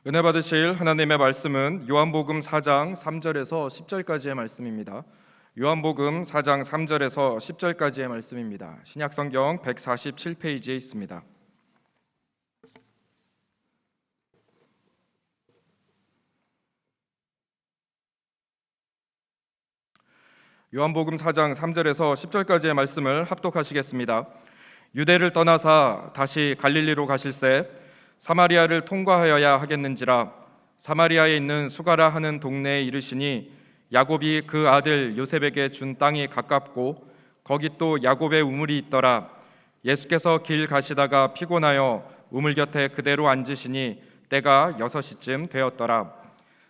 은혜 받으실 하나님의 말씀은 요한복음 4장 3절에서 10절까지의 말씀입니다. 요한복음 4장 3절에서 10절까지의 말씀입니다. 신약성경 147페이지에 있습니다. 요한복음 4장 3절에서 10절까지의 말씀을 합독하시겠습니다. 유대를 떠나사 다시 갈릴리로 가실새 사마리아를 통과하여야 하겠는지라 사마리아에 있는 수가라 하는 동네에 이르시니 야곱이 그 아들 요셉에게 준 땅이 가깝고 거기 또 야곱의 우물이 있더라. 예수께서 길 가시다가 피곤하여 우물 곁에 그대로 앉으시니 때가 6시쯤 되었더라.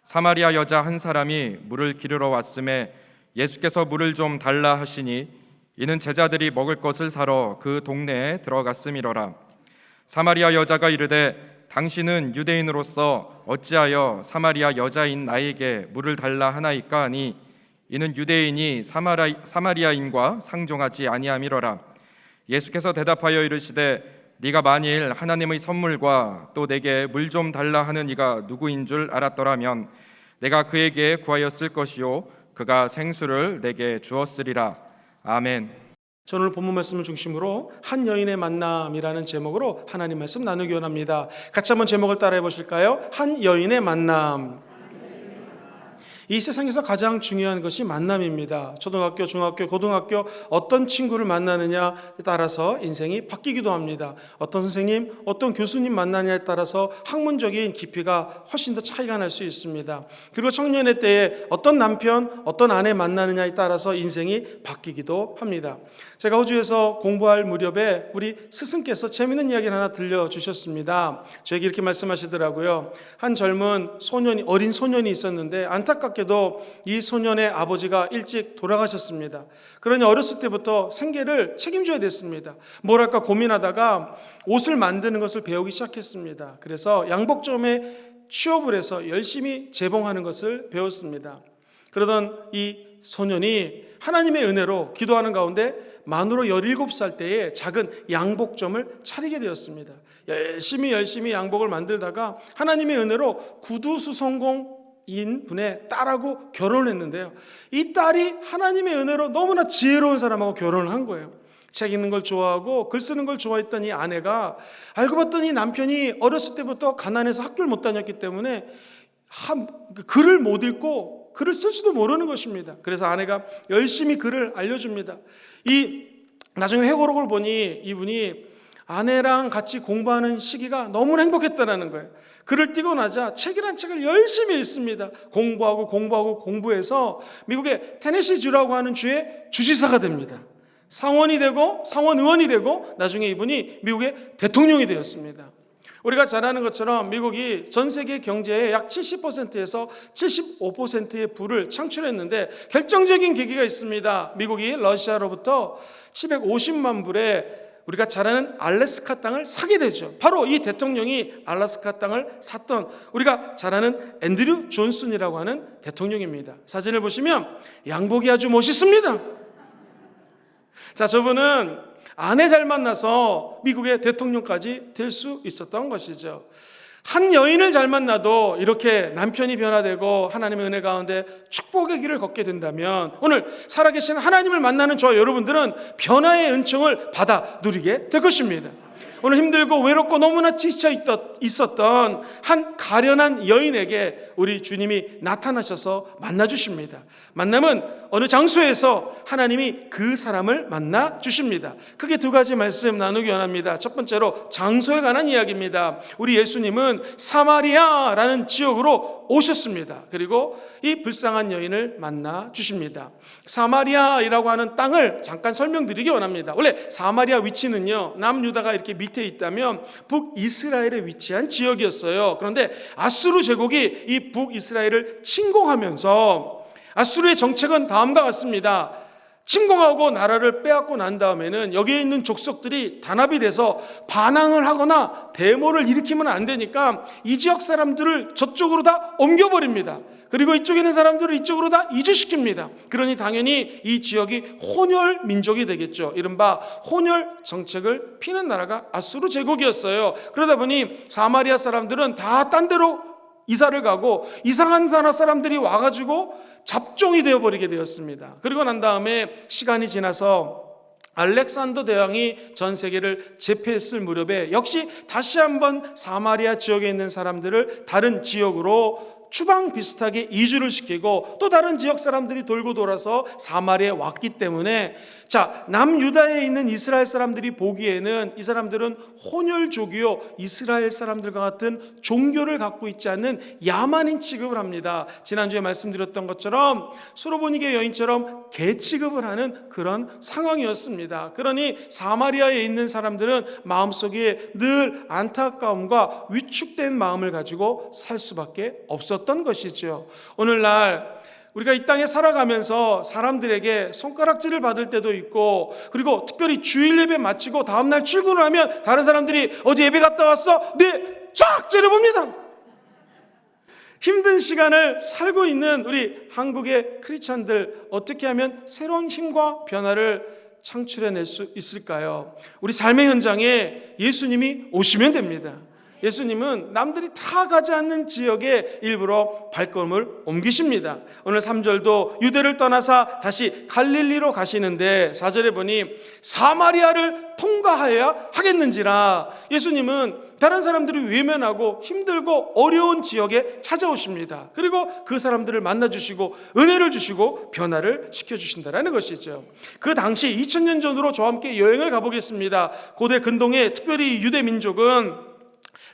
사마리아 여자 한 사람이 물을 기르러 왔음에 예수께서 물을 좀 달라 하시니 이는 제자들이 먹을 것을 사러 그 동네에 들어갔음이로라. 사마리아 여자가 이르되 당신은 유대인으로서 어찌하여 사마리아 여자인 나에게 물을 달라 하나이까 하니 이는 유대인이 사마리아인과 상종하지 아니함이로라. 예수께서 대답하여 이르시되 네가 만일 하나님의 선물과 또 내게 물 좀 달라 하는 이가 누구인 줄 알았더라면 내가 그에게 구하였을 것이요 그가 생수를 내게 주었으리라. 아멘. 저는 오늘 본문 말씀을 중심으로 한 여인의 만남이라는 제목으로 하나님 말씀 나누기 원합니다. 같이 한번 제목을 따라해 보실까요? 한 여인의 만남. 이 세상에서 가장 중요한 것이 만남입니다. 초등학교, 중학교, 고등학교 어떤 친구를 만나느냐에 따라서 인생이 바뀌기도 합니다. 어떤 선생님, 어떤 교수님 만나느냐에 따라서 학문적인 깊이가 훨씬 더 차이가 날 수 있습니다. 그리고 청년의 때에 어떤 남편, 어떤 아내 만나느냐에 따라서 인생이 바뀌기도 합니다. 제가 호주에서 공부할 무렵에 우리 스승께서 재미있는 이야기를 하나 들려주셨습니다. 저에게 이렇게 말씀하시더라고요. 한 젊은 소년이, 어린 소년이 있었는데 안타깝게도 이 소년의 아버지가 일찍 돌아가셨습니다. 그러니 어렸을 때부터 생계를 책임져야 됐습니다. 뭘 할까 고민하다가 옷을 만드는 것을 배우기 시작했습니다. 그래서 양복점에 취업을 해서 열심히 재봉하는 것을 배웠습니다. 그러던 이 소년이 하나님의 은혜로 기도하는 가운데 만으로 17살 때에 작은 양복점을 차리게 되었습니다. 열심히 양복을 만들다가 하나님의 은혜로 구두수성공인 분의 딸하고 결혼을 했는데요. 이 딸이 하나님의 은혜로 너무나 지혜로운 사람하고 결혼을 한 거예요. 책 읽는 걸 좋아하고 글 쓰는 걸 좋아했던 이 아내가 알고 봤더니 남편이 어렸을 때부터 가난해서 학교를 못 다녔기 때문에 글을 못 읽고 글을 쓸 줄도 모르는 것입니다. 그래서 아내가 열심히 글을 알려줍니다. 나중에 회고록을 보니 이분이 아내랑 같이 공부하는 시기가 너무나 행복했다는 거예요. 글을 띄고 나자 책이란 책을 열심히 읽습니다. 공부해서 미국의 테네시주라고 하는 주의 주지사가 됩니다. 상원이 되고 상원 의원이 되고 나중에 이분이 미국의 대통령이 되었습니다. 우리가 잘 아는 것처럼 미국이 전 세계 경제의 약 70%에서 75%의 부를 창출했는데 결정적인 계기가 있습니다. 미국이 러시아로부터 750만 불의 우리가 잘 아는 알래스카 땅을 사게 되죠. 바로 이 대통령이 알래스카 땅을 샀던 우리가 잘 아는 앤드류 존슨이라고 하는 대통령입니다. 사진을 보시면 양복이 아주 멋있습니다. 자, 저분은 아내 잘 만나서 미국의 대통령까지 될 수 있었던 것이죠. 한 여인을 잘 만나도 이렇게 남편이 변화되고 하나님의 은혜 가운데 축복의 길을 걷게 된다면 오늘 살아계신 하나님을 만나는 저와 여러분들은 변화의 은총을 받아 누리게 될 것입니다. 오늘 힘들고 외롭고 너무나 지쳐 있었던 한 가련한 여인에게 우리 주님이 나타나셔서 만나주십니다. 만남은 어느 장소에서 하나님이 그 사람을 만나 주십니다. 크게 두 가지 말씀 나누기 원합니다. 첫 번째로 장소에 관한 이야기입니다. 우리 예수님은 사마리아라는 지역으로 오셨습니다. 그리고 이 불쌍한 여인을 만나 주십니다. 사마리아라고 하는 땅을 잠깐 설명드리기 원합니다. 원래 사마리아 위치는요, 남유다가 이렇게 밑에 있다면 북이스라엘에 위치한 지역이었어요. 그런데 아수르 제국이 이 북이스라엘을 침공하면서 아수르의 정책은 다음과 같습니다. 침공하고 나라를 빼앗고 난 다음에는 여기에 있는 족속들이 단합이 돼서 반항을 하거나 데모를 일으키면 안 되니까 이 지역 사람들을 저쪽으로 다 옮겨버립니다. 그리고 이쪽에 있는 사람들을 이쪽으로 다 이주시킵니다. 그러니 당연히 이 지역이 혼혈 민족이 되겠죠. 이른바 혼혈 정책을 피는 나라가 아수르 제국이었어요. 그러다 보니 사마리아 사람들은 다 딴 데로 이사를 가고 이상한 나라 사람들이 와가지고 잡종이 되어버리게 되었습니다. 그리고 난 다음에 시간이 지나서 알렉산더 대왕이 전 세계를 제패했을 무렵에 역시 다시 한번 사마리아 지역에 있는 사람들을 다른 지역으로 추방 비슷하게 이주를 시키고 또 다른 지역 사람들이 돌고 돌아서 사마리아에 왔기 때문에 남유다에 있는 이스라엘 사람들이 보기에는 이 사람들은 혼혈족이요 이스라엘 사람들과 같은 종교를 갖고 있지 않는 야만인 취급을 합니다. 지난주에 말씀드렸던 것처럼 수로보니게 여인처럼 개 취급을 하는 그런 상황이었습니다. 그러니 사마리아에 있는 사람들은 마음속에 늘 안타까움과 위축된 마음을 가지고 살 수밖에 없었던 것이죠. 오늘날 우리가 이 땅에 살아가면서 사람들에게 손가락질을 받을 때도 있고, 그리고 특별히 주일 예배 마치고 다음날 출근을 하면 다른 사람들이 어제 예배 갔다 왔어? 네, 쫙 째려봅니다. 힘든 시간을 살고 있는 우리 한국의 크리스찬들, 어떻게 하면 새로운 힘과 변화를 창출해낼 수 있을까요? 우리 삶의 현장에 예수님이 오시면 됩니다. 예수님은 남들이 다 가지 않는 지역에 일부러 발걸음을 옮기십니다. 오늘 3절도 유대를 떠나사 다시 갈릴리로 가시는데 4절에 보니 사마리아를 통과하여야 하겠는지라, 예수님은 다른 사람들이 외면하고 힘들고 어려운 지역에 찾아오십니다. 그리고 그 사람들을 만나주시고 은혜를 주시고 변화를 시켜주신다는 것이죠. 그 당시 2000년 전으로 저와 함께 여행을 가보겠습니다. 고대 근동의 특별히 유대 민족은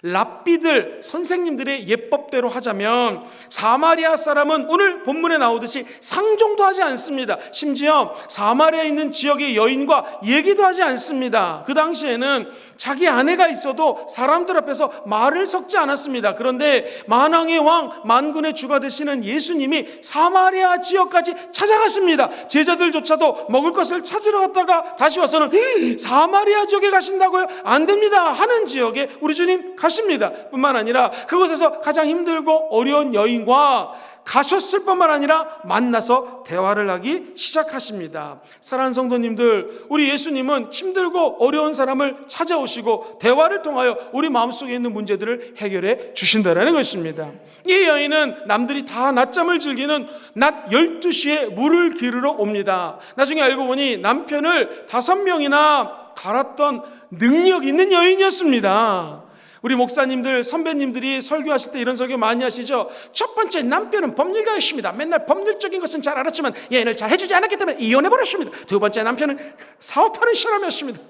랍비들, 선생님들의 예법대로 하자면 사마리아 사람은 오늘 본문에 나오듯이 상종도 하지 않습니다. 심지어 사마리아에 있는 지역의 여인과 얘기도 하지 않습니다. 그 당시에는 자기 아내가 있어도 사람들 앞에서 말을 섞지 않았습니다. 그런데 만왕의 왕, 만군의 주가 되시는 예수님이 사마리아 지역까지 찾아가십니다. 제자들조차도 먹을 것을 찾으러 갔다가 다시 와서는 사마리아 지역에 가신다고요? 안 됩니다 하는 지역에 우리 주님 가십니다. 뿐만 아니라 그곳에서 가장 힘들고 어려운 여인과 가셨을 뿐만 아니라 만나서 대화를 하기 시작하십니다. 사랑하는 성도님들, 우리 예수님은 힘들고 어려운 사람을 찾아오시고 대화를 통하여 우리 마음속에 있는 문제들을 해결해 주신다는 것입니다. 이 여인은 남들이 다 낮잠을 즐기는 낮 12시에 물을 기르러 옵니다. 나중에 알고 보니 남편을 5명이나 갈았던 능력 있는 여인이었습니다. 우리 목사님들, 선배님들이 설교하실 때 이런 설교 많이 하시죠. 첫 번째, 남편은 법률가였습니다. 맨날 법률적인 것은 잘 알았지만 여인을 잘 해주지 않았기 때문에 이혼해버렸습니다. 두 번째, 남편은 사업하는 사람이었습니다.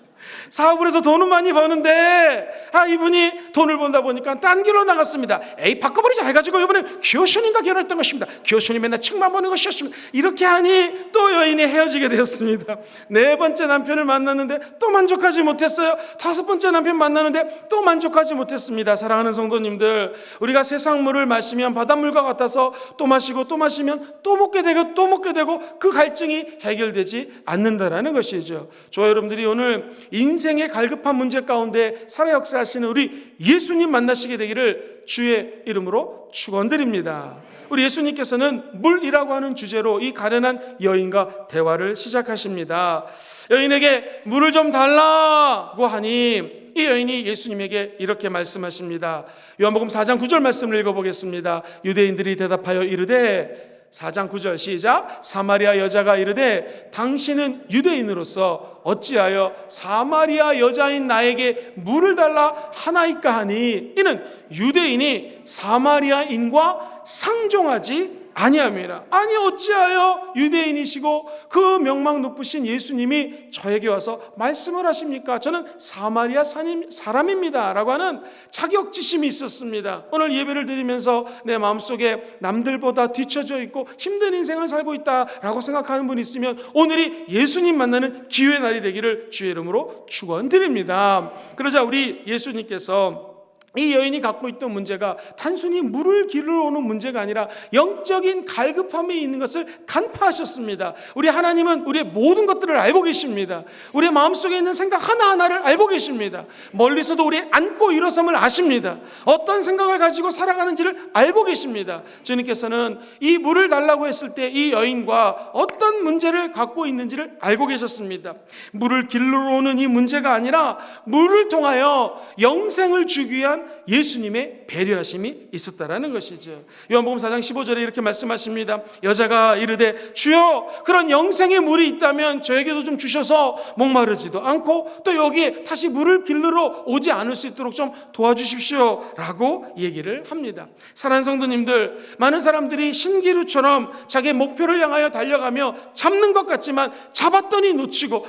사업을 해서 돈은 많이 버는데 이분이 돈을 번다 보니까 딴 길로 나갔습니다. 바꿔버리자 해가지고 이번에 교수님과 결혼했던 것입니다. 교수님 맨날 책만 보는 것이었습니다. 이렇게 하니 또 여인이 헤어지게 되었습니다. 4번째 남편을 만났는데 또 만족하지 못했어요. 5번째 남편 만났는데 또 만족하지 못했습니다. 사랑하는 성도님들, 우리가 세상 물을 마시면 바닷물과 같아서 또 마시고 또 마시면 또 먹게 되고 또 먹게 되고 그 갈증이 해결되지 않는다라는 것이죠. 저와 여러분들이 오늘 인생의 갈급한 문제 가운데 살아 역사하시는 우리 예수님 만나시게 되기를 주의 이름으로 축원드립니다. 우리 예수님께서는 물이라고 하는 주제로 이 가련한 여인과 대화를 시작하십니다. 여인에게 물을 좀 달라고 하니 이 여인이 예수님에게 이렇게 말씀하십니다. 요한복음 4장 9절 말씀을 읽어보겠습니다. 유대인들이 대답하여 이르되, 4장 9절 시작. 사마리아 여자가 이르되 당신은 유대인으로서 어찌하여 사마리아 여자인 나에게 물을 달라 하나이까 하니, 이는 유대인이 사마리아인과 상종하지 아니함이라. 아니 어찌하여 유대인이시고 그 명망 높으신 예수님이 저에게 와서 말씀을 하십니까? 저는 사마리아 사람입니다 라고 하는 자격지심이 있었습니다. 오늘 예배를 드리면서 내 마음속에 남들보다 뒤처져 있고 힘든 인생을 살고 있다라고 생각하는 분이 있으면 오늘이 예수님 만나는 기회의 날이 되기를 주의 이름으로 축원드립니다. 그러자 우리 예수님께서 이 여인이 갖고 있던 문제가 단순히 물을 기르러 오는 문제가 아니라 영적인 갈급함에 있는 것을 간파하셨습니다. 우리 하나님은 우리의 모든 것들을 알고 계십니다. 우리의 마음속에 있는 생각 하나하나를 알고 계십니다. 멀리서도 우리의 앉고 일어섬을 아십니다. 어떤 생각을 가지고 살아가는지를 알고 계십니다. 주님께서는 이 물을 달라고 했을 때 이 여인과 어떤 문제를 갖고 있는지를 알고 계셨습니다. 물을 기르러 오는 이 문제가 아니라 물을 통하여 영생을 주기 위한 예수님의 배려하심이 있었다라는 것이죠. 요한복음 4장 15절에 이렇게 말씀하십니다. 여자가 이르되 주여 그런 영생의 물이 있다면 저에게도 좀 주셔서 목마르지도 않고 또 여기에 다시 물을 길르러 오지 않을 수 있도록 좀 도와주십시오 라고 얘기를 합니다. 사랑하는 성도님들, 많은 사람들이 신기루처럼 자기의 목표를 향하여 달려가며 잡는 것 같지만 잡았더니 놓치고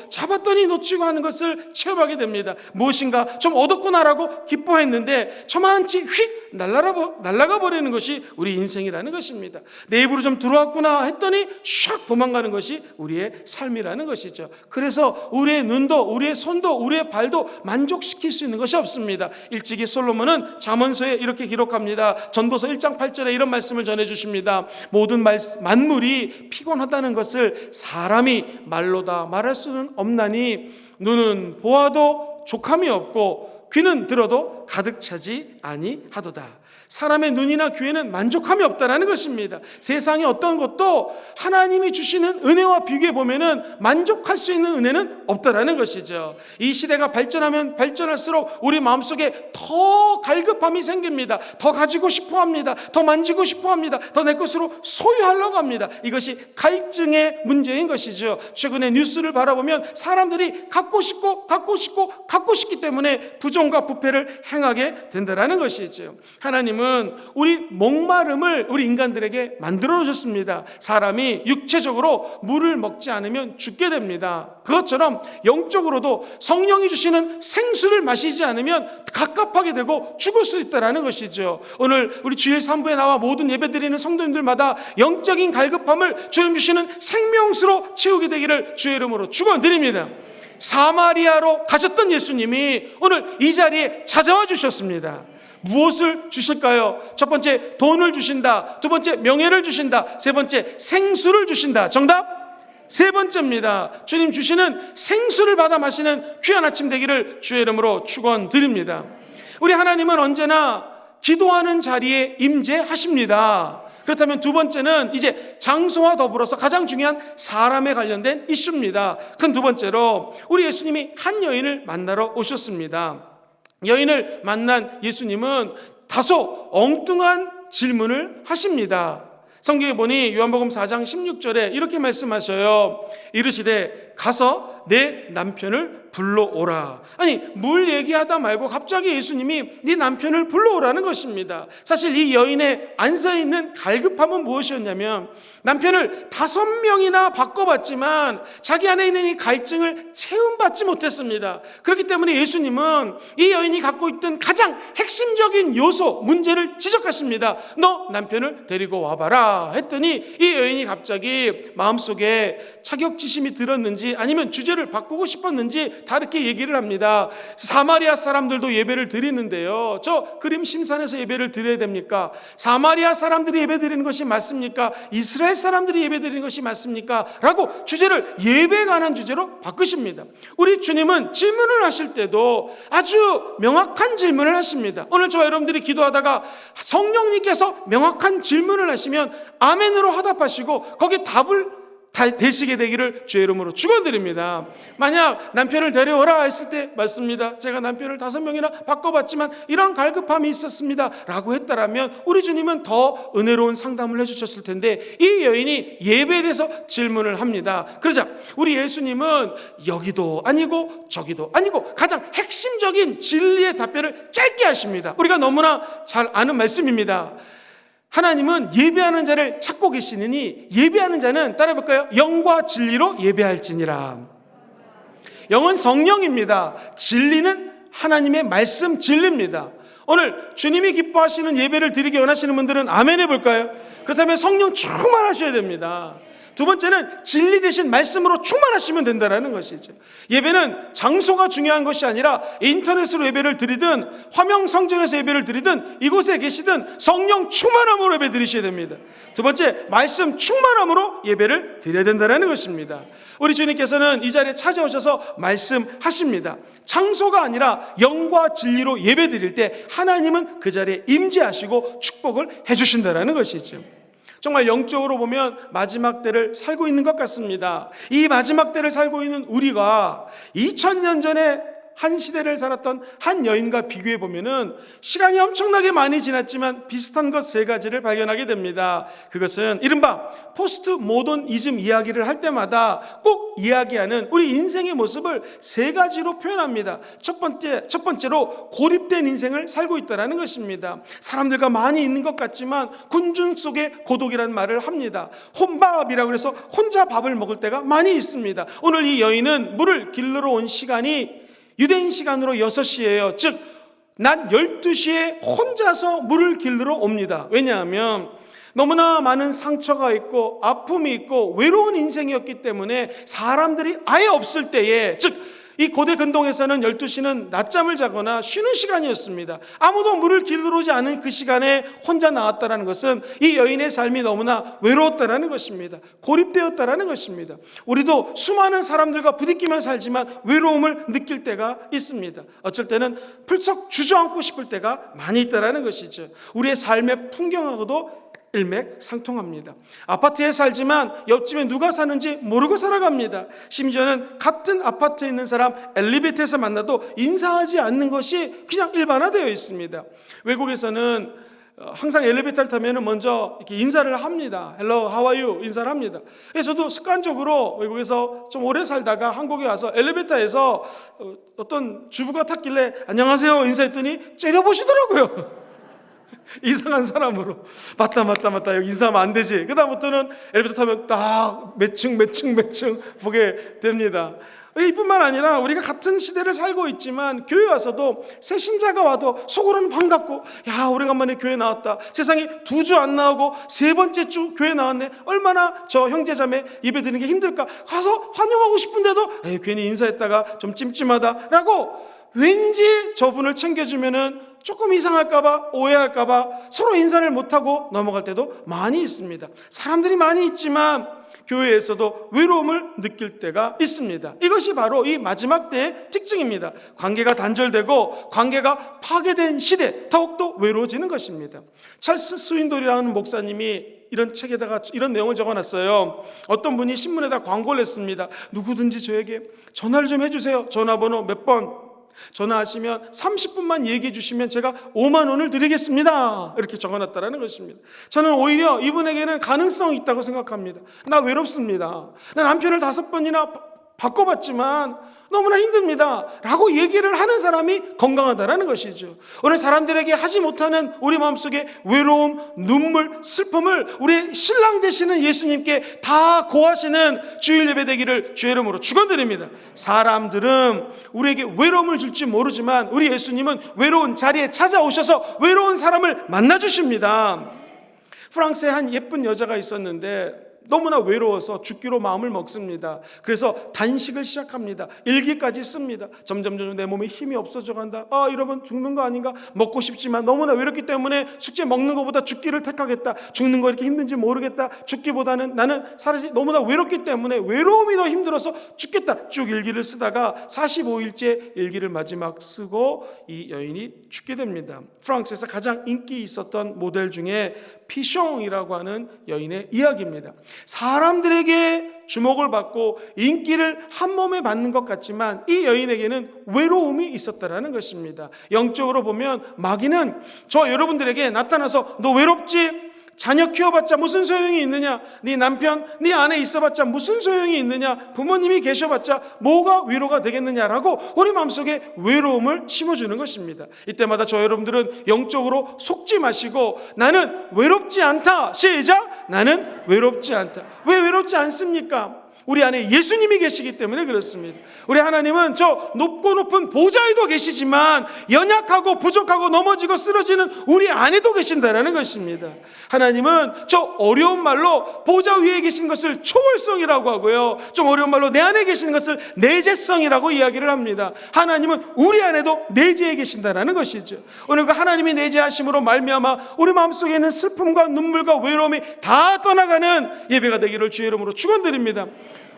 하는 것을 체험하게 됩니다. 무엇인가 좀 얻었구나라고 기뻐했는데 저만치 휙 날아가 버리는 것이 우리 인생이라는 것입니다. 내 입으로 좀 들어왔구나 했더니 샥 도망가는 것이 우리의 삶이라는 것이죠. 그래서 우리의 눈도 우리의 손도 우리의 발도 만족시킬 수 있는 것이 없습니다. 일찍이 솔로몬은 잠언서에 이렇게 기록합니다. 전도서 1장 8절에 이런 말씀을 전해주십니다. 모든 만물이 피곤하다는 것을 사람이 말로 다 말할 수는 없나니 눈은 보아도 족함이 없고 귀는 들어도 가득 차지 아니하도다. 사람의 눈이나 귀에는 만족함이 없다라는 것입니다. 세상의 어떤 것도 하나님이 주시는 은혜와 비교해 보면은 만족할 수 있는 은혜는 없다라는 것이죠. 이 시대가 발전하면 발전할수록 우리 마음속에 더 갈급함이 생깁니다. 더 가지고 싶어 합니다. 더 만지고 싶어 합니다. 더 내 것으로 소유하려고 합니다. 이것이 갈증의 문제인 것이죠. 최근에 뉴스를 바라보면 사람들이 갖고 싶기 때문에 부정과 부패를 행하게 된다라는 것이죠. 하나님은 우리 목마름을 우리 인간들에게 만들어 놓으셨습니다. 사람이 육체적으로 물을 먹지 않으면 죽게 됩니다. 그것처럼 영적으로도 성령이 주시는 생수를 마시지 않으면 갑갑하게 되고 죽을 수 있다는 것이죠. 오늘 우리 주일 3부에 나와 모든 예배드리는 성도님들마다 영적인 갈급함을 주님 주시는 생명수로 채우게 되기를 주의 이름으로 축원드립니다. 사마리아로 가셨던 예수님이 오늘 이 자리에 찾아와 주셨습니다. 무엇을 주실까요? 첫 번째, 돈을 주신다. 두 번째, 명예를 주신다. 세 번째, 생수를 주신다. 정답? 세 번째입니다. 주님 주시는 생수를 받아 마시는 귀한 아침 되기를 주의 이름으로 축원드립니다. 우리 하나님은 언제나 기도하는 자리에 임재하십니다. 그렇다면 두 번째는 이제 장소와 더불어서 가장 중요한 사람에 관련된 이슈입니다. 큰 두 번째로 우리 예수님이 한 여인을 만나러 오셨습니다. 여인을 만난 예수님은 다소 엉뚱한 질문을 하십니다. 성경에 보니 요한복음 4장 16절에 이렇게 말씀하셔요. 이르시되 가서 내 남편을 불러오라. 아니, 물 얘기하다 말고 갑자기 예수님이 네 남편을 불러오라는 것입니다. 사실 이 여인의 안서있는 갈급함은 무엇이었냐면 남편을 5명이나 바꿔봤지만 자기 안에 있는 이 갈증을 체험받지 못했습니다. 그렇기 때문에 예수님은 이 여인이 갖고 있던 가장 핵심적인 요소, 문제를 지적하십니다. 너 남편을 데리고 와봐라 했더니 이 여인이 갑자기 마음속에 자격지심이 들었는지 아니면 주제를 바꾸고 싶었는지 다르게 얘기를 합니다. 사마리아 사람들도 예배를 드리는데요, 저 그림 심산에서 예배를 드려야 됩니까? 사마리아 사람들이 예배 드리는 것이 맞습니까? 이스라엘 사람들이 예배 드리는 것이 맞습니까? 라고 주제를 예배에 관한 주제로 바꾸십니다. 우리 주님은 질문을 하실 때도 아주 명확한 질문을 하십니다. 오늘 저와 여러분들이 기도하다가 성령님께서 명확한 질문을 하시면 아멘으로 화답하시고 거기에 답을 되시게 되기를 주의 이름으로 축원드립니다. 만약 남편을 데려오라 했을 때 맞습니다, 제가 남편을 5명이나 바꿔봤지만 이런 갈급함이 있었습니다 라고 했다라면 우리 주님은 더 은혜로운 상담을 해주셨을 텐데 이 여인이 예배에 대해서 질문을 합니다. 그러자 우리 예수님은 여기도 아니고 저기도 아니고 가장 핵심적인 진리의 답변을 짧게 하십니다. 우리가 너무나 잘 아는 말씀입니다. 하나님은 예배하는 자를 찾고 계시느니 예배하는 자는 따라해볼까요? 영과 진리로 예배할지니라. 영은 성령입니다. 진리는 하나님의 말씀 진리입니다. 오늘 주님이 기뻐하시는 예배를 드리기 원하시는 분들은 아멘 해볼까요? 그렇다면 성령 충만하셔야 됩니다. 두 번째는 진리 대신 말씀으로 충만하시면 된다는 것이죠. 예배는 장소가 중요한 것이 아니라 인터넷으로 예배를 드리든 화명성전에서 예배를 드리든 이곳에 계시든 성령 충만함으로 예배 드리셔야 됩니다. 두 번째, 말씀 충만함으로 예배를 드려야 된다는 것입니다. 우리 주님께서는 이 자리에 찾아오셔서 말씀하십니다. 장소가 아니라 영과 진리로 예배 드릴 때 하나님은 그 자리에 임재하시고 축복을 해주신다는 것이죠. 정말 영적으로 보면 마지막 때를 살고 있는 것 같습니다. 이 마지막 때를 살고 있는 우리가 2000년 전에 한 시대를 살았던 한 여인과 비교해 보면은 시간이 엄청나게 많이 지났지만 비슷한 것 세 가지를 발견하게 됩니다. 그것은 이른바 포스트 모더니즘 이야기를 할 때마다 꼭 이야기하는 우리 인생의 모습을 세 가지로 표현합니다. 첫 번째로 고립된 인생을 살고 있다는 것입니다. 사람들과 많이 있는 것 같지만 군중 속의 고독이라는 말을 합니다. 혼밥이라고 해서 혼자 밥을 먹을 때가 많이 있습니다. 오늘 이 여인은 물을 길러러 온 시간이 유대인 시간으로 6시예요. 즉 낮 12시에 혼자서 물을 길러러 옵니다. 왜냐하면 너무나 많은 상처가 있고 아픔이 있고 외로운 인생이었기 때문에 사람들이 아예 없을 때에, 즉 이 고대 근동에서는 12시는 낮잠을 자거나 쉬는 시간이었습니다. 아무도 물을 길러 오지 않은 그 시간에 혼자 나왔다는 것은 이 여인의 삶이 너무나 외로웠다는 것입니다. 고립되었다는 것입니다. 우리도 수많은 사람들과 부딪히며 살지만 외로움을 느낄 때가 있습니다. 어쩔 때는 풀썩 주저앉고 싶을 때가 많이 있다는 것이죠. 우리의 삶의 풍경하고도 일맥상통합니다. 아파트에 살지만 옆집에 누가 사는지 모르고 살아갑니다. 심지어는 같은 아파트에 있는 사람 엘리베이터에서 만나도 인사하지 않는 것이 그냥 일반화되어 있습니다. 외국에서는 항상 엘리베이터를 타면 먼저 이렇게 인사를 합니다. Hello, how are you? 인사를 합니다. 저도 습관적으로 외국에서 좀 오래 살다가 한국에 와서 엘리베이터에서 어떤 주부가 탔길래 안녕하세요 인사했더니 째려보시더라고요. 이상한 사람으로. 맞다 여기 인사하면 안 되지. 그 다음부터는 엘리베이터 타면 딱 몇 층 보게 됩니다. 이뿐만 아니라 우리가 같은 시대를 살고 있지만 교회 와서도 새 신자가 와도 속으로는 반갑고, 야 오래간만에 교회 나왔다. 세상에 2주 안 나오고 3번째 주 교회 나왔네. 얼마나 저 형제자매 예배 드리는 게 힘들까. 가서 환영하고 싶은데도 괜히 인사했다가 좀 찜찜하다라고 왠지 저분을 챙겨주면은 조금 이상할까봐, 오해할까봐 서로 인사를 못하고 넘어갈 때도 많이 있습니다. 사람들이 많이 있지만 교회에서도 외로움을 느낄 때가 있습니다. 이것이 바로 이 마지막 때의 특징입니다. 관계가 단절되고 관계가 파괴된 시대, 더욱더 외로워지는 것입니다. 찰스 스윈돌이라는 목사님이 이런 책에다가 이런 내용을 적어놨어요. 어떤 분이 신문에다 광고를 했습니다. 누구든지 저에게 전화를 좀 해주세요. 전화번호 몇 번 전화하시면 30분만 얘기해 주시면 제가 5만 원을 드리겠습니다. 이렇게 적어놨다는 것입니다. 저는 오히려 이분에게는 가능성이 있다고 생각합니다. 나 외롭습니다. 나 남편을 5번이나 바꿔봤지만 너무나 힘듭니다 라고 얘기를 하는 사람이 건강하다는 것이죠. 오늘 사람들에게 하지 못하는 우리 마음속에 외로움, 눈물, 슬픔을 우리 신랑 되시는 예수님께 다 고하시는 주일 예배 되기를 주의 이름으로 축원드립니다. 사람들은 우리에게 외로움을 줄지 모르지만 우리 예수님은 외로운 자리에 찾아오셔서 외로운 사람을 만나주십니다. 프랑스에 한 예쁜 여자가 있었는데 너무나 외로워서 죽기로 마음을 먹습니다. 그래서 단식을 시작합니다. 일기까지 씁니다. 점점 내 몸에 힘이 없어져 간다. 이러면 죽는 거 아닌가? 먹고 싶지만 너무나 외롭기 때문에 숙제 먹는 것보다 죽기를 택하겠다. 죽는 거 이렇게 힘든지 모르겠다. 죽기보다는 나는 사실 너무나 외롭기 때문에 외로움이 더 힘들어서 죽겠다. 쭉 일기를 쓰다가 45일째 일기를 마지막 쓰고 이 여인이 죽게 됩니다. 프랑스에서 가장 인기 있었던 모델 중에 피숑이라고 하는 여인의 이야기입니다. 사람들에게 주목을 받고 인기를 한 몸에 받는 것 같지만 이 여인에게는 외로움이 있었다는 것입니다. 영적으로 보면 마귀는 저 여러분들에게 나타나서 너 외롭지? 자녀 키워봤자 무슨 소용이 있느냐? 네 남편, 네 아내 있어봤자 무슨 소용이 있느냐? 부모님이 계셔봤자 뭐가 위로가 되겠느냐라고 우리 마음속에 외로움을 심어주는 것입니다. 이때마다 저 여러분들은 영적으로 속지 마시고 나는 외롭지 않다. 시작! 나는 외롭지 않다. 왜 외롭지 않습니까? 우리 안에 예수님이 계시기 때문에 그렇습니다. 우리 하나님은 저 높고 높은 보좌에도 계시지만 연약하고 부족하고 넘어지고 쓰러지는 우리 안에도 계신다는 것입니다. 하나님은 저 어려운 말로 보좌 위에 계신 것을 초월성이라고 하고요, 좀 어려운 말로 내 안에 계시는 것을 내재성이라고 이야기를 합니다. 하나님은 우리 안에도 내재해 계신다는 것이죠. 오늘 그 하나님이 내재하심으로 말미암아 우리 마음속에 있는 슬픔과 눈물과 외로움이 다 떠나가는 예배가 되기를 주의 이름으로 축원드립니다.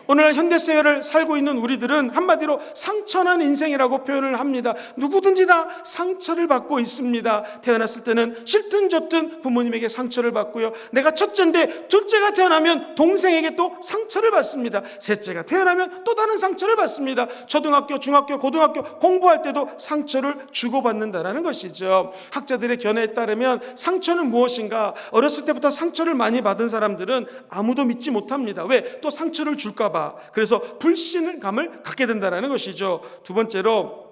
오늘날 현대사회를 살고 있는 우리들은 한마디로 상처난 인생이라고 표현을 합니다. 누구든지 다 상처를 받고 있습니다. 태어났을 때는 싫든 좋든 부모님에게 상처를 받고요. 내가 첫째인데 둘째가 태어나면 동생에게 또 상처를 받습니다. 셋째가 태어나면 또 다른 상처를 받습니다. 초등학교, 중학교, 고등학교 공부할 때도 상처를 주고받는다라는 것이죠. 학자들의 견해에 따르면 상처는 무엇인가? 어렸을 때부터 상처를 많이 받은 사람들은 아무도 믿지 못합니다. 왜? 또 상처를 줄까 봐. 그래서 불신감을 갖게 된다는 것이죠. 두 번째로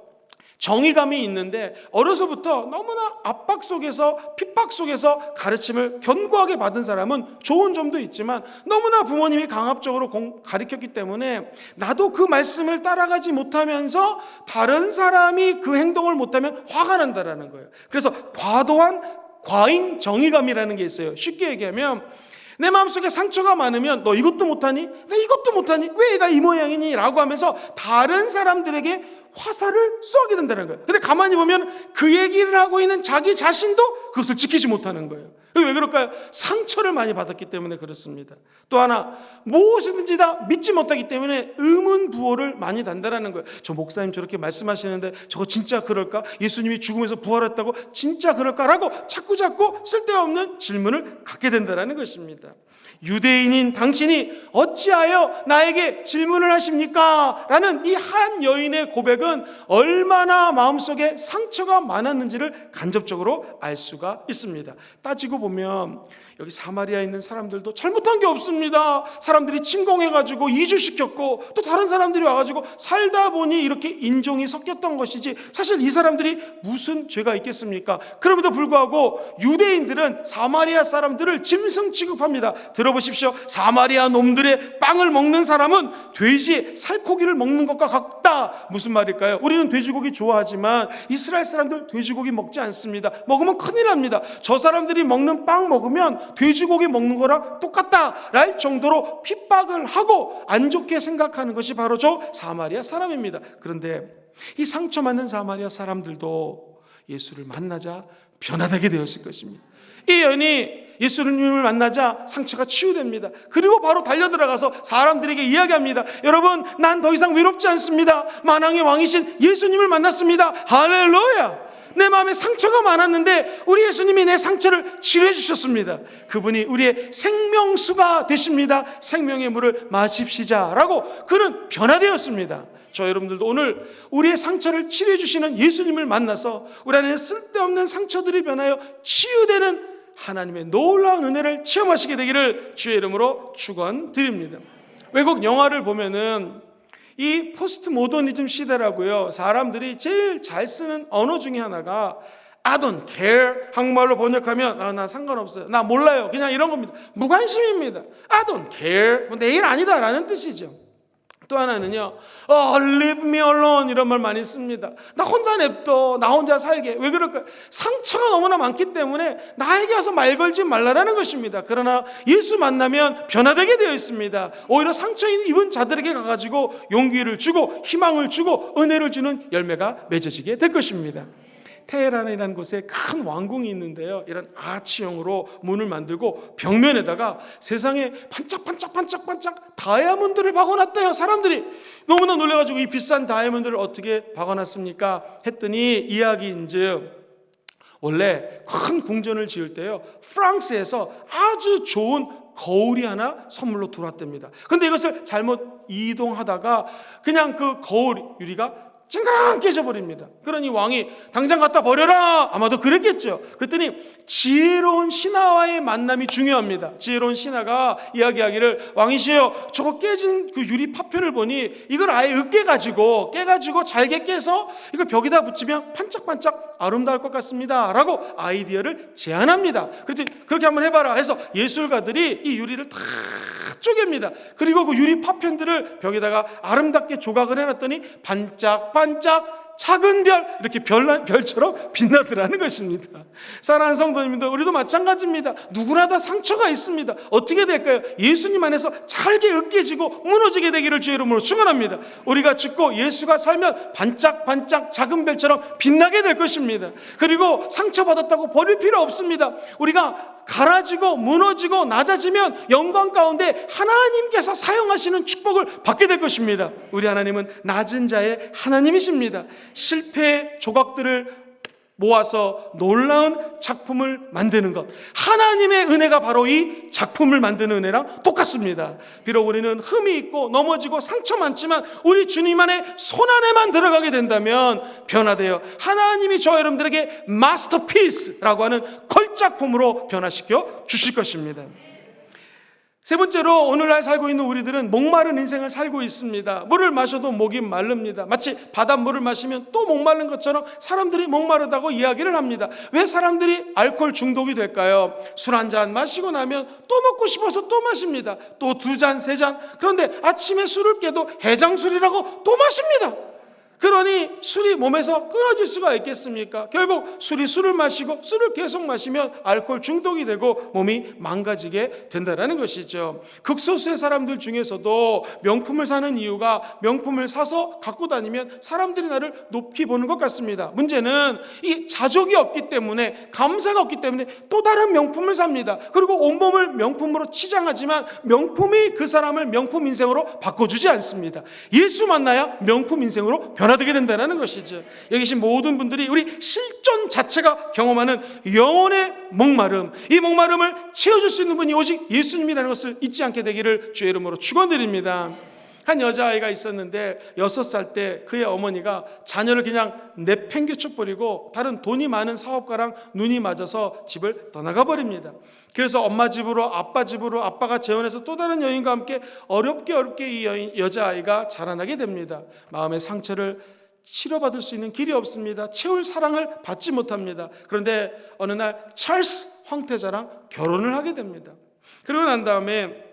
정의감이 있는데 어려서부터 너무나 압박 속에서 핍박 속에서 가르침을 견고하게 받은 사람은 좋은 점도 있지만 너무나 부모님이 강압적으로 가르쳤기 때문에 나도 그 말씀을 따라가지 못하면서 다른 사람이 그 행동을 못하면 화가 난다는 거예요. 그래서 과도한 과잉 정의감이라는 게 있어요. 쉽게 얘기하면 내 마음속에 상처가 많으면 너 이것도 못하니? 나 이것도 못하니? 왜 얘가 이 모양이니? 라고 하면서 다른 사람들에게 화살을 쏘게 된다는 거예요. 근데 가만히 보면 그 얘기를 하고 있는 자기 자신도 그것을 지키지 못하는 거예요. 왜 그럴까요? 상처를 많이 받았기 때문에 그렇습니다. 또 하나, 무엇이든지 다 믿지 못하기 때문에 의문부호를 많이 단다라는 거예요. 저 목사님 저렇게 말씀하시는데 저거 진짜 그럴까? 예수님이 죽음에서 부활했다고 진짜 그럴까라고 자꾸 쓸데없는 질문을 갖게 된다는 것입니다. 유대인인 당신이 어찌하여 나에게 질문을 하십니까? 라는 이 한 여인의 고백은 얼마나 마음속에 상처가 많았는지를 간접적으로 알 수가 있습니다. 따지고 보면 여기 사마리아에 있는 사람들도 잘못한 게 없습니다. 사람들이 침공해가지고 이주시켰고 또 다른 사람들이 와가지고 살다 보니 이렇게 인종이 섞였던 것이지 사실 이 사람들이 무슨 죄가 있겠습니까? 그럼에도 불구하고 유대인들은 사마리아 사람들을 짐승 취급합니다. 들어보십시오. 사마리아 놈들의 빵을 먹는 사람은 돼지의 살코기를 먹는 것과 같다. 무슨 말일까요? 우리는 돼지고기 좋아하지만 이스라엘 사람들 돼지고기 먹지 않습니다. 먹으면 큰일 납니다. 저 사람들이 먹는 빵 먹으면 돼지고기 먹는 거랑 똑같다 랄 정도로 핍박을 하고 안 좋게 생각하는 것이 바로 저 사마리아 사람입니다. 그런데 이 상처받는 사마리아 사람들도 예수를 만나자 변화되게 되었을 것입니다. 이 여인이 예수님을 만나자 상처가 치유됩니다. 그리고 바로 달려들어가서 사람들에게 이야기합니다. 여러분, 난 더 이상 외롭지 않습니다. 만왕의 왕이신 예수님을 만났습니다. 할렐루야! 내 마음에 상처가 많았는데 우리 예수님이 내 상처를 치료해 주셨습니다. 그분이 우리의 생명수가 되십니다. 생명의 물을 마십시자 라고 그는 변화되었습니다. 저 여러분들도 오늘 우리의 상처를 치료해 주시는 예수님을 만나서 우리 안에 쓸데없는 상처들이 변하여 치유되는 하나님의 놀라운 은혜를 체험하시게 되기를 주의 이름으로 축원드립니다. 외국 영화를 보면은 이 포스트 모더니즘 시대라고요. 사람들이 제일 잘 쓰는 언어 중에 하나가 I don't care. 한국말로 번역하면 나 상관없어요. 나 몰라요. 그냥 이런 겁니다. 무관심입니다. I don't care. 뭐 내일 아니다라는 뜻이죠. 또 하나는요, leave me alone 이런 말 많이 씁니다. 나 혼자 냅둬, 나 혼자 살게. 왜 그럴까요? 상처가 너무나 많기 때문에 나에게 와서 말 걸지 말라라는 것입니다. 그러나 예수 만나면 변화되게 되어 있습니다. 오히려 상처 입은 자들에게 가가지고 용기를 주고 희망을 주고 은혜를 주는 열매가 맺어지게 될 것입니다. 테헤란이라는 곳에 큰 왕궁이 있는데요, 이런 아치형으로 문을 만들고 벽면에다가 세상에 반짝반짝 다이아몬드를 박아놨대요. 사람들이 너무나 놀라가지고 이 비싼 다이아몬드를 어떻게 박아놨습니까? 했더니 이야기인즉 원래 큰 궁전을 지을 때요, 프랑스에서 아주 좋은 거울이 하나 선물로 들어왔답니다. 근데 이것을 잘못 이동하다가 그냥 그 거울 유리가 쨍그랑 깨져버립니다. 그러니 왕이 당장 갖다 버려라, 아마도 그랬겠죠. 그랬더니 지혜로운 신하와의 만남이 중요합니다. 지혜로운 신하가 이야기하기를, 왕이시여, 저거 깨진 그 유리 파편을 보니 이걸 아예 깨가지고 잘게 깨서 이걸 벽에다 붙이면 반짝반짝 아름다울 것 같습니다 라고 아이디어를 제안합니다. 그랬더니 그렇게 한번 해봐라 해서 예술가들이 이 유리를 다 쪼갭니다. 그리고 그 유리 파편들을 벽에다가 아름답게 조각을 해놨더니 반짝반짝 작은 별, 이렇게 별처럼 빛나더라는 것입니다. 사랑하는 성도님들, 우리도 마찬가지입니다. 누구나 다 상처가 있습니다. 어떻게 될까요? 예수님 안에서 잘게 으깨지고 무너지게 되기를 주의 이름으로 축원합니다. 우리가 죽고 예수가 살면 반짝반짝 작은 별처럼 빛나게 될 것입니다. 그리고 상처받았다고 버릴 필요 없습니다. 우리가 갈아지고 무너지고 낮아지면 영광 가운데 하나님께서 사용하시는 축복을 받게 될 것입니다. 우리 하나님은 낮은 자의 하나님이십니다. 실패의 조각들을 모아서 놀라운 작품을 만드는 것, 하나님의 은혜가 바로 이 작품을 만드는 은혜랑 똑같습니다. 비록 우리는 흠이 있고 넘어지고 상처 많지만 우리 주님 안에 손 안에만 들어가게 된다면 변화되어 하나님이 저와 여러분들에게 마스터피스라고 하는 걸작품으로 변화시켜 주실 것입니다. 세 번째로, 오늘날 살고 있는 우리들은 목마른 인생을 살고 있습니다. 물을 마셔도 목이 마릅니다. 마치 바닷물을 마시면 또 목마른 것처럼 사람들이 목마르다고 이야기를 합니다. 왜 사람들이 알코올 중독이 될까요? 술 한 잔 마시고 나면 또 먹고 싶어서 또 마십니다. 또 2잔, 3잔. 그런데 아침에 술을 깨도 해장술이라고 또 마십니다. 그러니 술이 몸에서 끊어질 수가 있겠습니까? 결국 술을 마시고 술을 계속 마시면 알코올 중독이 되고 몸이 망가지게 된다는 것이죠. 극소수의 사람들 중에서도 명품을 사는 이유가 명품을 사서 갖고 다니면 사람들이 나를 높이 보는 것 같습니다. 문제는 이 자족이 없기 때문에, 감사가 없기 때문에 또 다른 명품을 삽니다. 그리고 온몸을 명품으로 치장하지만 명품이 그 사람을 명품 인생으로 바꿔주지 않습니다. 예수 만나야 명품 인생으로 변화되게 된다는 것이죠. 여기 계신 모든 분들이 우리 실존 자체가 경험하는 영혼의 목마름, 이 목마름을 채워줄 수 있는 분이 오직 예수님이라는 것을 잊지 않게 되기를 주의 이름으로 축원드립니다. 한 여자아이가 있었는데 6살 때 그의 어머니가 자녀를 그냥 내팽개쳐 버리고 다른 돈이 많은 사업가랑 눈이 맞아서 집을 떠나가 버립니다. 그래서 엄마 집으로, 아빠 집으로, 아빠가 재혼해서 또 다른 여인과 함께 어렵게 이 여자아이가 자라나게 됩니다. 마음의 상처를 치료받을 수 있는 길이 없습니다. 채울 사랑을 받지 못합니다. 그런데 어느 날 찰스 황태자랑 결혼을 하게 됩니다. 그러고 난 다음에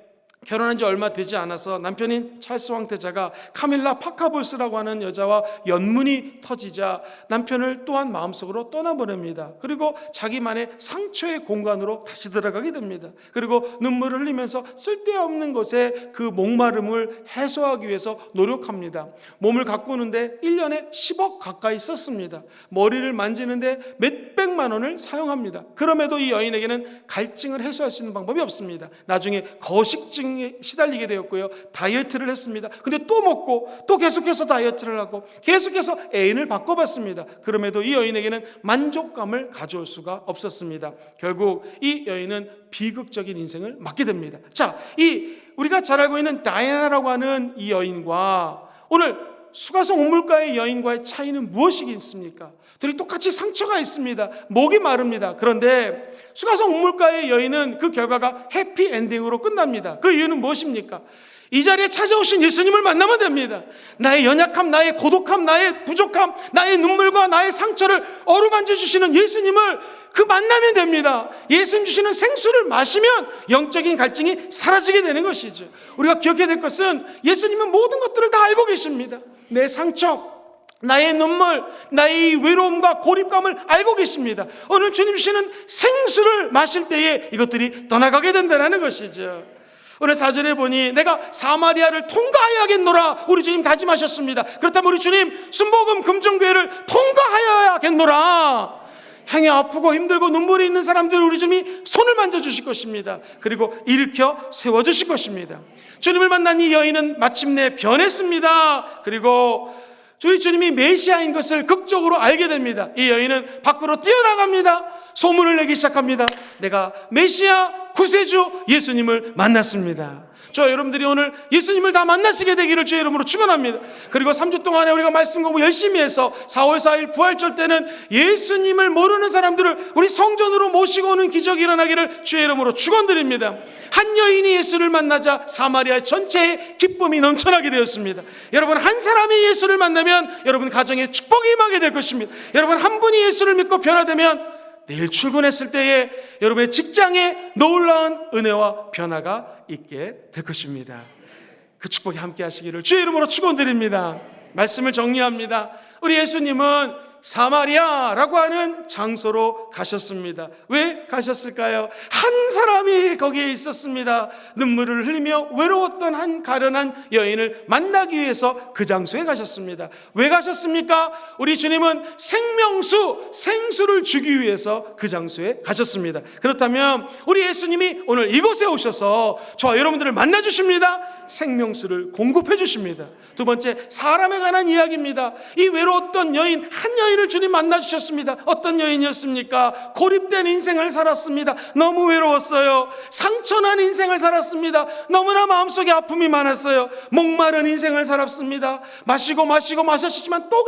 결혼한 지 얼마 되지 않아서 남편인 찰스 황태자가 카밀라 파카볼스라고 하는 여자와 연문이 터지자 남편을 또한 마음속으로 떠나보냅니다. 그리고 자기만의 상처의 공간으로 다시 들어가게 됩니다. 그리고 눈물을 흘리면서 쓸데없는 것에 그 목마름을 해소하기 위해서 노력합니다. 몸을 가꾸는데 1년에 10억 가까이 썼습니다. 머리를 만지는데 몇백만 원을 사용합니다. 그럼에도 이 여인에게는 갈증을 해소할 수 있는 방법이 없습니다. 나중에 거식증 시달리게 되었고요. 다이어트를 했습니다. 근데 또 먹고 또 계속해서 다이어트를 하고 계속해서 애인을 바꿔봤습니다. 그럼에도 이 여인에게는 만족감을 가져올 수가 없었습니다. 결국 이 여인은 비극적인 인생을 맞게 됩니다. 자, 우리가 잘 알고 있는 다이애나라고 하는 이 여인과 오늘 수가성 우물가의 여인과의 차이는 무엇이 있습니까? 둘이 똑같이 상처가 있습니다. 목이 마릅니다. 그런데 수가성 우물가의 여인은 그 결과가 해피엔딩으로 끝납니다. 그 이유는 무엇입니까? 이 자리에 찾아오신 예수님을 만나면 됩니다. 나의 연약함, 나의 고독함, 나의 부족함, 나의 눈물과 나의 상처를 어루만져 주시는 예수님을 그 만나면 됩니다. 예수님 주시는 생수를 마시면 영적인 갈증이 사라지게 되는 것이죠. 우리가 기억해야 될 것은 예수님은 모든 것들을 다 알고 계십니다. 내 상처, 나의 눈물, 나의 외로움과 고립감을 알고 계십니다. 오늘 주님 주시는 생수를 마실 때에 이것들이 떠나가게 된다는 것이죠. 오늘 4절에 보니 내가 사마리아를 통과하여야겠노라 우리 주님 다짐하셨습니다. 그렇다면 우리 주님 순복음 금정교회를 통과하여야겠노라. 행여 아프고 힘들고 눈물이 있는 사람들 우리 주님이 손을 만져주실 것입니다. 그리고 일으켜 세워주실 것입니다. 주님을 만난 이 여인은 마침내 변했습니다. 그리고 우리 주님이 메시아인 것을 극적으로 알게 됩니다. 이 여인은 밖으로 뛰어나갑니다. 소문을 내기 시작합니다. 내가 메시아 구세주 예수님을 만났습니다. 저 여러분들이 오늘 예수님을 다 만나시게 되기를 주의 이름으로 축원합니다. 그리고 3주 동안에 우리가 말씀 공부 열심히 해서 4월 4일 부활절 때는 예수님을 모르는 사람들을 우리 성전으로 모시고 오는 기적이 일어나기를 주의 이름으로 축원드립니다. 한 여인이 예수를 만나자 사마리아 전체에 기쁨이 넘쳐나게 되었습니다. 여러분, 한 사람이 예수를 만나면 여러분 가정에 축복이 임하게 될 것입니다. 여러분, 한 분이 예수를 믿고 변화되면 내일 출근했을 때에 여러분의 직장에 놀라운 은혜와 변화가 있게 될 것입니다. 그 축복이 함께 하시기를 주의 이름으로 축원드립니다. 말씀을 정리합니다. 우리 예수님은 사마리아라고 하는 장소로 가셨습니다. 왜 가셨을까요? 한 사람이 거기에 있었습니다. 눈물을 흘리며 외로웠던 한 가련한 여인을 만나기 위해서 그 장소에 가셨습니다. 왜 가셨습니까? 우리 주님은 생수를 주기 위해서 그 장소에 가셨습니다. 그렇다면 우리 예수님이 오늘 이곳에 오셔서 저와 여러분들을 만나 주십니다. 생명수를 공급해 주십니다. 두 번째, 사람에 관한 이야기입니다. 이 외로웠던 여인, 한 여인을 주님 만나 주셨습니다. 어떤 여인이었습니까? 고립된 인생을 살았습니다. 너무 외로웠어요. 상처난 인생을 살았습니다. 너무나 마음속에 아픔이 많았어요. 목마른 인생을 살았습니다. 마셨지만 또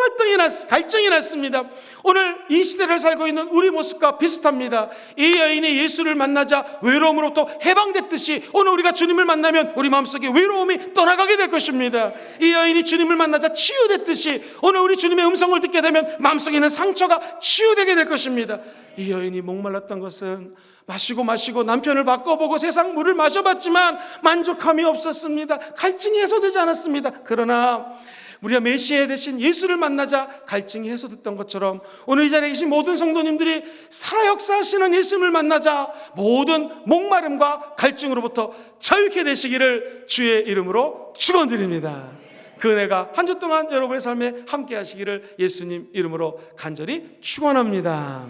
갈증이 났습니다. 오늘 이 시대를 살고 있는 우리 모습과 비슷합니다. 이 여인이 예수를 만나자 외로움으로부터 해방됐듯이 오늘 우리가 주님을 만나면 우리 마음속에 외로움이 떠나가게 될 것입니다. 이 여인이 주님을 만나자 치유됐듯이 오늘 우리 주님의 음성을 듣게 되면 마음속에 있는 상처가 치유되게 될 것입니다. 이 여인이 목말랐던 것은 마시고 남편을 바꿔보고 세상 물을 마셔봤지만 만족함이 없었습니다. 갈증이 해소되지 않았습니다. 그러나 우리가 메시아 대신 예수를 만나자 갈증이 해소됐던 것처럼 오늘 이 자리에 계신 모든 성도님들이 살아 역사하시는 예수님을 만나자 모든 목마름과 갈증으로부터 자유케 되시기를 주의 이름으로 축원드립니다. 그 은혜가 한 주 동안 여러분의 삶에 함께 하시기를 예수님 이름으로 간절히 축원합니다.